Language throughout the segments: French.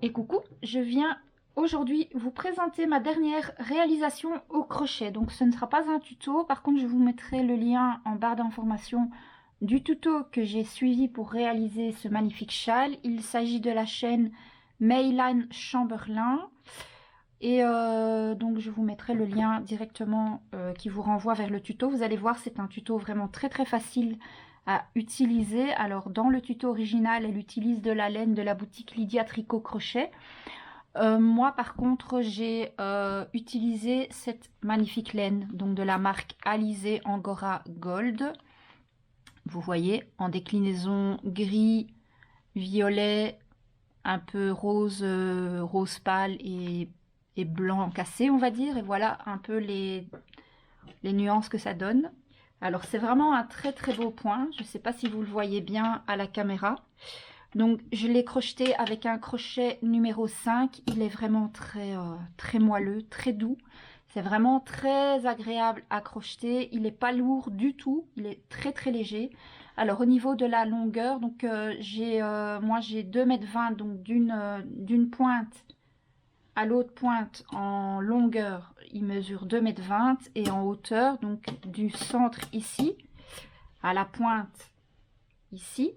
Et coucou, je viens aujourd'hui vous présenter ma dernière réalisation au crochet. Donc ce ne sera pas un tuto, par contre je vous mettrai le lien en barre d'information du tuto que j'ai suivi pour réaliser ce magnifique châle. Il s'agit de la chaîne Meylan Chamberlain. Et donc je vous mettrai le lien directement qui vous renvoie vers le tuto. Vous allez voir, c'est un tuto vraiment très facile à utiliser. Alors dans le tuto original, elle utilise de la laine de la boutique Lydia Tricot Crochet. Moi par contre, j'ai utilisé cette magnifique laine, donc de la marque Alizé Angora Gold. Vous voyez, en déclinaison gris, violet, un peu rose, rose pâle et blanc cassé, on va dire. Et voilà un peu les nuances que ça donne. Alors c'est vraiment un très beau point. Je ne sais pas si vous le voyez bien à la caméra. Donc je l'ai crocheté avec un crochet numéro 5. Il est vraiment très moelleux, très doux. C'est vraiment très agréable à crocheter. Il n'est pas lourd du tout. Il est très léger. Alors au niveau de la longueur, donc moi j'ai 2,20 m, donc d'une pointe à l'autre pointe en longueur, il mesure 2,20 m et en hauteur, donc du centre ici à la pointe ici,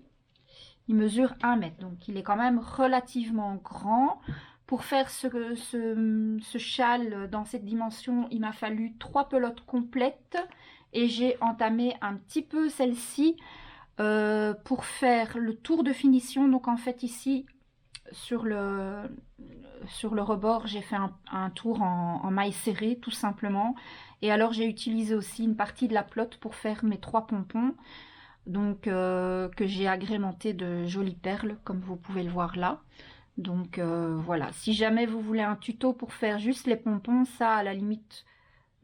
il mesure 1 m. Donc il est quand même relativement grand. Pour faire ce châle dans cette dimension, il m'a fallu 3 pelotes complètes et j'ai entamé un petit peu celle-ci pour faire le tour de finition. Donc en fait ici sur le rebord, j'ai fait un tour en maille serrée tout simplement. Et alors j'ai utilisé aussi une partie de la pelote pour faire mes 3 pompons, donc que j'ai agrémenté de jolies perles comme vous pouvez le voir là. Donc voilà, si jamais vous voulez un tuto pour faire juste les pompons, ça à la limite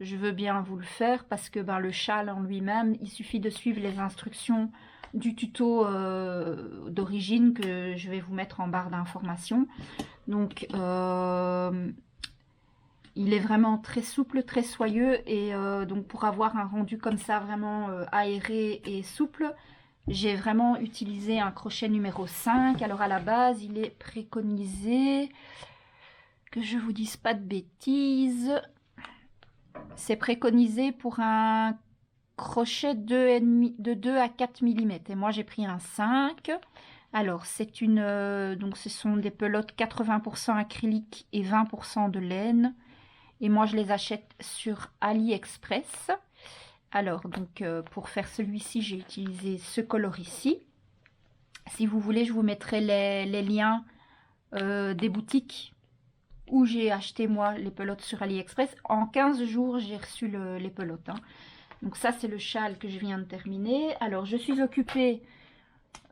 je veux bien vous le faire, parce que le châle en lui-même, il suffit de suivre les instructions du tuto d'origine que je vais vous mettre en barre d'information. Donc il est vraiment très souple, très soyeux, et donc pour avoir un rendu comme ça vraiment aéré et souple, j'ai vraiment utilisé un crochet numéro 5. Alors à la base, il est préconisé, que je vous dise pas de bêtises, c'est préconisé pour un crochet de 2 à 4 mm, et moi j'ai pris un 5. Alors c'est donc ce sont des pelotes 80% acrylique et 20% de laine, et moi je les achète sur AliExpress. Alors donc pour faire celui-ci, j'ai utilisé ce color ici. Si vous voulez, je vous mettrai les liens des boutiques où j'ai acheté moi les pelotes sur AliExpress. En 15 jours, j'ai reçu les pelotes. Donc ça, c'est le châle que je viens de terminer. Alors je suis occupée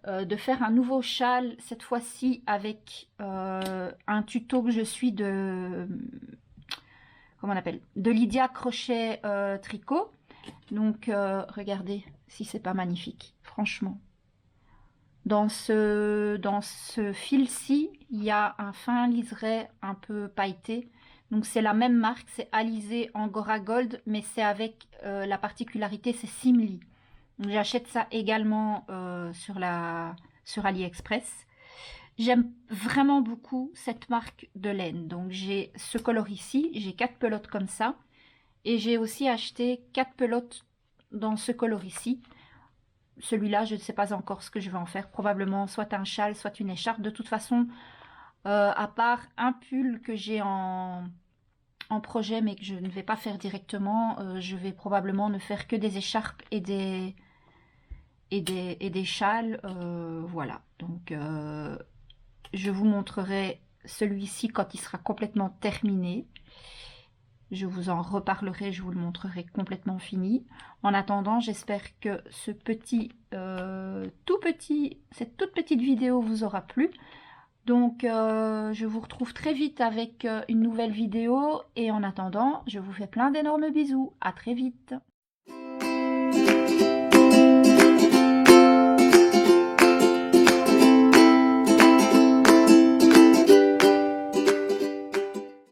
de faire un nouveau châle, cette fois-ci avec un tuto que je suis comment on appelle, de Lydia Crochet Tricot. Donc regardez si c'est pas magnifique, franchement. Dans ce fil-ci, il y a un fin liseré un peu pailleté. Donc c'est la même marque, c'est Alizé Angora Gold, mais c'est avec la particularité, c'est simili. J'achète ça également sur AliExpress. J'aime vraiment beaucoup cette marque de laine. Donc j'ai ce color ici, j'ai 4 pelotes comme ça. Et j'ai aussi acheté 4 pelotes dans ce color ici. Celui-là, je ne sais pas encore ce que je vais en faire. Probablement soit un châle, soit une écharpe. De toute façon, à part un pull que j'ai en projet, mais que je ne vais pas faire directement, je vais probablement ne faire que des écharpes et des châles. Voilà. Donc, je vous montrerai celui-ci quand il sera complètement terminé. Je vous en reparlerai, je vous le montrerai complètement fini. En attendant, j'espère que cette toute petite vidéo vous aura plu. Donc, je vous retrouve très vite avec une nouvelle vidéo. Et en attendant, je vous fais plein d'énormes bisous. À très vite.